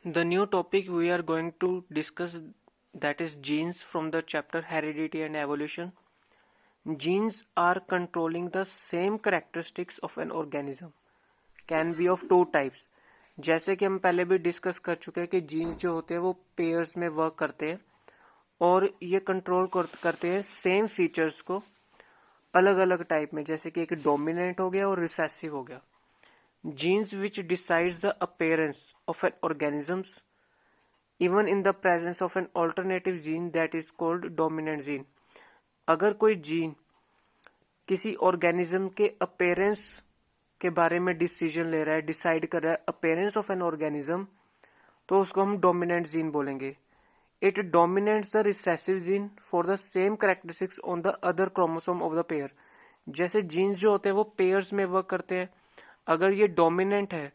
The new topic we are going to discuss, that is genes, from the chapter Heredity and Evolution. Genes are controlling the same characteristics of an organism, can be of two types. जैसे कि हम पहले भी discuss कर चुके हैं कि jeans जो होते हैं वो पेयर्स में वर्क करते हैं और ये कंट्रोल करते हैं सेम फीचर्स को अलग अलग टाइप में, जैसे कि एक डोमिनेंट हो गया और रिसेसिव हो गया. Genes which decides the appearance of an organisms even in the presence of an alternative gene that is called dominant gene. अगर कोई जीन किसी ऑर्गेनिज्म के अपेयरेंस के बारे में डिसीजन ले रहा है, डिसाइड कर रहा है अपेयरेंस ऑफ एन ऑर्गेनिज्म, तो उसको हम डोमिनेंट जीन बोलेंगे. It dominates the recessive gene for the same characteristics on the other chromosome of the pair. जैसे जीन्स जो होते हैं वो पेयर्स में वर्क करते हैं. अगर ये डोमिनेंट है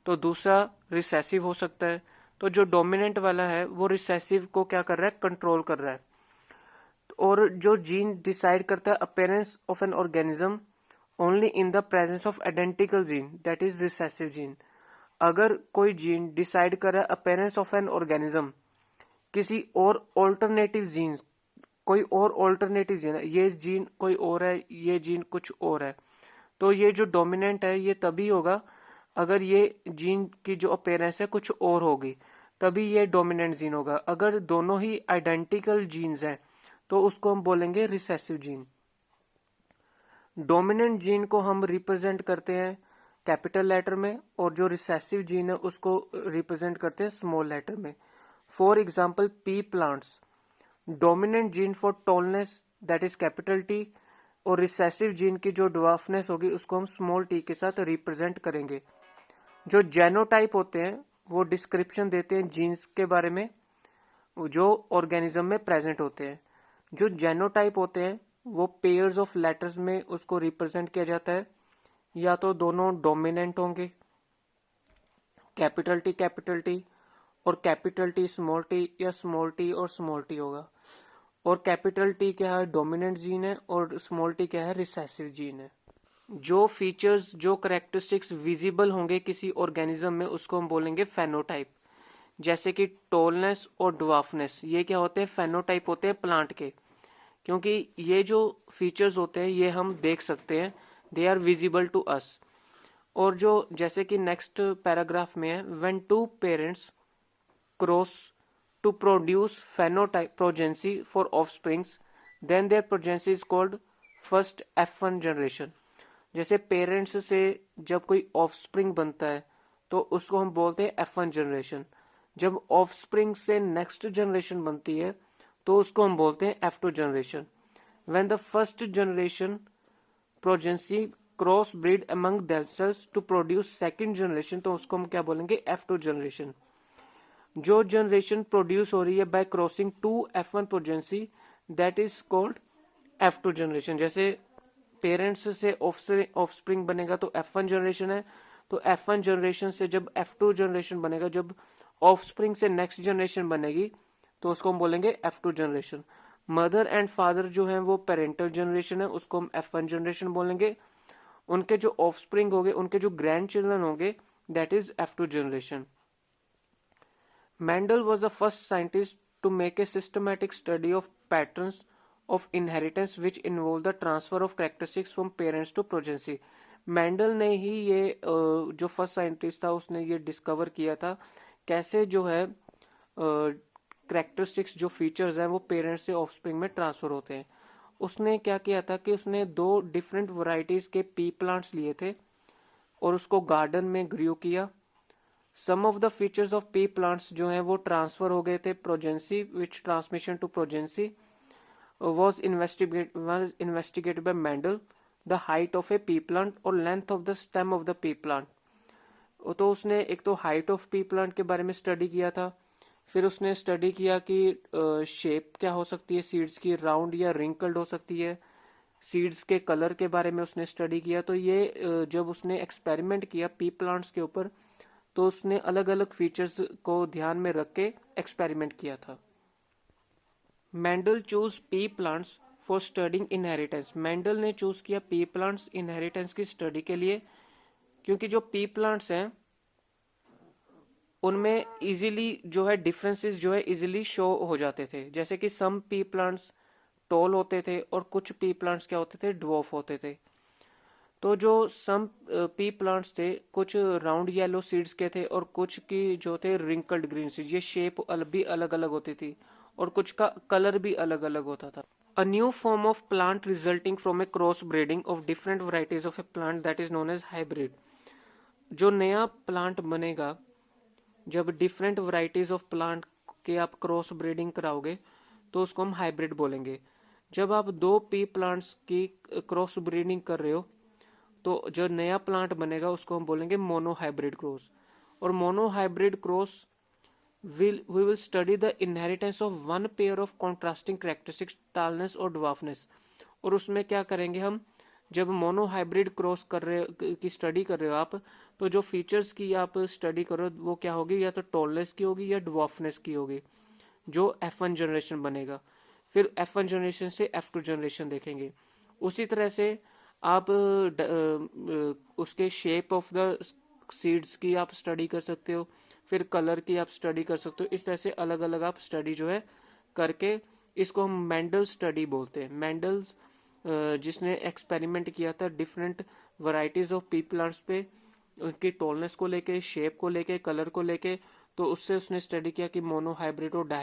तो दूसरा रिसेसिव हो सकता है. तो जो डोमिनेंट वाला है वो रिसेसिव को क्या कर रहा है, कंट्रोल कर रहा है. और जो जीन डिसाइड करता है appearance of an organism only in the presence of identical gene, that is recessive gene. अगर कोई जीन डिसाइड कर रहा है अपेयरेंस ऑफ एन ऑर्गेनिज्म किसी और ऑल्टरनेटिव जीन, कोई और ऑल्टरनेटिव जीन है, ये जीन कोई और है, ये जीन कुछ और है, तो ये जो डोमिनेंट है ये तभी होगा अगर ये जीन की जो अपेयरेंस है कुछ और होगी, तभी ये डोमिनेंट जीन होगा. अगर दोनों ही आइडेंटिकल जीन्स हैं तो उसको हम बोलेंगे रिसेसिव जीन. डोमिनेंट जीन को हम रिप्रेजेंट करते हैं कैपिटल लेटर में और जो रिसेसिव जीन है उसको रिप्रेजेंट करते हैं स्मॉल लेटर में. For example P plants, dominant gene for tallness that is capital T और रिसेसिव जीन की जो ड्वार्फनेस होगी उसको हम स्मॉल टी के साथ रिप्रेजेंट करेंगे. जो जेनोटाइप होते हैं वो डिस्क्रिप्शन देते हैं जीन्स के बारे में जो ऑर्गेनिज्म में प्रेजेंट होते हैं. जो जेनोटाइप होते हैं वो पेयर्स ऑफ लेटर्स में उसको रिप्रेजेंट किया जाता है. या तो दोनों डोमिनेंट होंगे, कैपिटल टी और कैपिटल टी स्मॉल टी, या स्मॉल टी और स्मॉल टी होगा. और कैपिटल टी क्या है, डोमिनेंट जीन है, और स्मॉल टी क्या है, रिसेसिव जीन है. जो फीचर्स, जो करेक्टरिस्टिक्स विजिबल होंगे किसी ऑर्गेनिज्म में उसको हम बोलेंगे फेनोटाइप. जैसे कि टॉलनेस और ड्वार्फनेस, ये क्या होते हैं, फेनोटाइप होते हैं प्लांट के, क्योंकि ये जो फीचर्स होते हैं ये हम देख सकते हैं, they are visible to us. और जो जैसे कि नेक्स्ट पैराग्राफ में है, when two parents cross to produce phenotype progeny for offsprings, then their progeny is called first F1 generation. जैसे पेरेंट्स से जब कोई ऑफस्प्रिंग बनता है तो उसको हम बोलते हैं F1 जनरेशन. जब ऑफस्प्रिंग से नेक्स्ट जनरेशन बनती है तो उसको हम बोलते हैं F2 generation. When the first generation progeny cross breed among themselves to produce second generation, तो उसको हम क्या बोलेंगे, F2 जनरेशन. जो जनरेशन प्रोड्यूस हो रही है by crossing two F1 progeny, that is called F2 generation. जैसे पेरेंट्स से ऑफस्प्रिंग बनेगा तो F1 जनरेशन है, तो F1 जनरेशन से जब F2 जनरेशन बनेगा, जब ऑफस्प्रिंग से नेक्स्ट जनरेशन बनेगी तो उसको हम बोलेंगे F2 generation. Mother and father जो है वो पेरेंटल जनरेशन है, उसको हम F1 जनरेशन बोलेंगे. उनके जो ऑफस्प्रिंग होंगे, उनके जो ग्रैंड चिल्ड्रन होंगे, that is F2 generation. Mendel was the first scientist to make a systematic study of patterns of inheritance which involve the transfer of characteristics from parents to progeny. Mendel ने ही ये जो first scientist था उसने ये discover किया था कैसे जो है करेक्टरिस्टिक्स, जो फीचर्स हैं वो पेरेंट्स से ऑफस्प्रिंग में ट्रांसफर होते हैं. उसने क्या किया था कि उसने दो डिफरेंट वैरायटीज के पी प्लांट्स लिए थे और उसको गार्डन में ग्रो किया. Some of the features of pea plants जो हैं वो ट्रांसफर हो गए थे progeny, which transmission to progeny was investigated by Mendel. The height of a pea plant और length of the stem of the pea plant. तो उसने एक तो हाइट ऑफ पी प्लांट के बारे में स्टडी किया था, फिर उसने स्टडी किया कि शेप क्या हो सकती है सीड्स की, राउंड या रिंकल्ड हो सकती है. सीड्स के कलर के बारे में उसने स्टडी किया. तो ये जब उसने एक्सपेरिमेंट किया पी प्लांट्स के ऊपर तो उसने अलग अलग फीचर्स को ध्यान में रख के एक्सपेरिमेंट किया था. Mendel choose P plants for studying inheritance. Mendel ने चूज किया पी प्लांट्स इनहेरिटेंस की स्टडी के लिए, क्योंकि जो पी प्लांट्स हैं उनमें इजीली जो है डिफरेंसेस जो है इजीली शो हो जाते थे। जैसे कि सम पी प्लांट्स टॉल होते थे और कुछ पी प्लांट्स क्या होते थे, ड्वार्फ होते थे। तो जो सम पी प्लांट्स थे, कुछ राउंड येलो सीड्स के थे और कुछ की जो थे रिंकल्ड ग्रीन सीड्स। ये शेप भी अलग अलग होती थी और कुछ का कलर भी अलग अलग होता था। A new form of plant resulting from a cross breeding of different varieties of a plant that is known as hybrid। जो नया प्लांट बनेगा, जब डिफरेंट वैरायटीज ऑफ प्लांट के आप क्रॉस ब्रीडिंग कराओगे तो उसको हम हाइब्रिड बोलेंगे। जब आप दो पी प्लांट्स की क्रॉस ब्रीडिंग कर रहे हो तो जो नया प्लांट बनेगा उसको हम बोलेंगे मोनो हाइब्रिड क्रॉस। और mono hybrid cross we will study the inheritance of one pair of contrasting characteristics, tallness और dwarfness। और उसमें क्या करेंगे हम, जब मोनो हाइब्रिड क्रॉस कर रहे की स्टडी कर रहे हो आप, तो जो फीचर्स की आप स्टडी करो वो क्या होगी, या तो टॉलनेस की होगी या ड्वार्फनेस की होगी, जो F1 जनरेशन बनेगा। फिर F1 जनरेशन से F2 जनरेशन देखेंगे। उसी तरह से आप उसके शेप ऑफ द सीड्स की आप स्टडी कर सकते हो, फिर कलर की आप स्टडी कर सकते हो। इस तरह से अलग अलग आप स्टडी जो है करके, इसको हम मेंडल स्टडी बोलते हैं। मेंडल जिसने एक्सपेरिमेंट किया था different varieties of pea plants पे, उनकी टॉलनेस को लेके, शेप को लेके, कलर को लेके, तो उससे उसने स्टडी किया कि मोनो हाइब्रिड और डाई